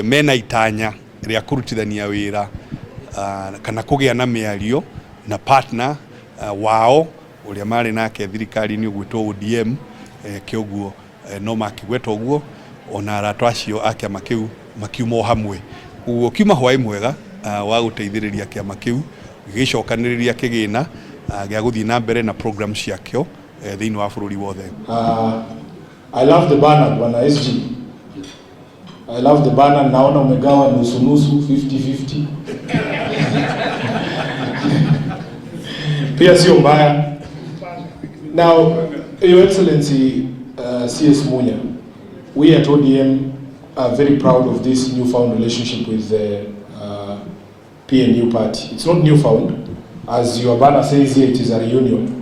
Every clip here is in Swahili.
mena itanya ria kurutithania wira kana kugia na miario na partner wao uria mari nake thirikari ni ugwitwo ODM kioguo no makigweta uguo ona aratu acio akiama kiu makiumo hamwe uguo kiuma hwai mwega wa guteithiriria kiama kiu gicokaniriria kigina gia guthii na mbere na program ciakio thiini wa bururi wothe. I love the banner bwana SG. I love the banner. Naona umegawa nusu 50-50. Pia sio mbaya. Now, Your Excellency CS Munya, we at ODM are very proud of this newfound relationship with the PNU party. It's not newfound. As your banner says here, it is a reunion.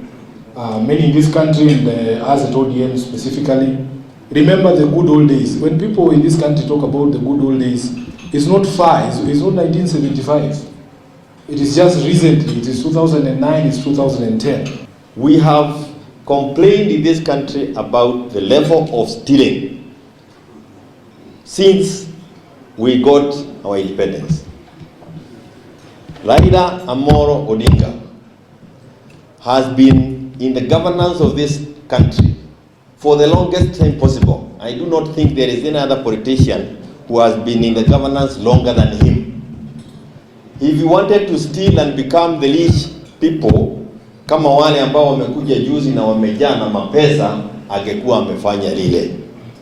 Many in this country, and us at ODM specifically, remember the good old days. When people in this country talk about the good old days, it's not far, it's not 1975. It is just recently, it is 2009, it's 2010. We have complained in this country about the level of stealing since we got our independence. Raila Amolo Odinga has been in the governance of this country for the longest time possible. I do not think there is any other politician who has been in the governance longer than him. If he wanted to steal and become the rich people, kama wale ambao wamekuja juzi na wamejaa na mapesa, angekuwa amefanya lile.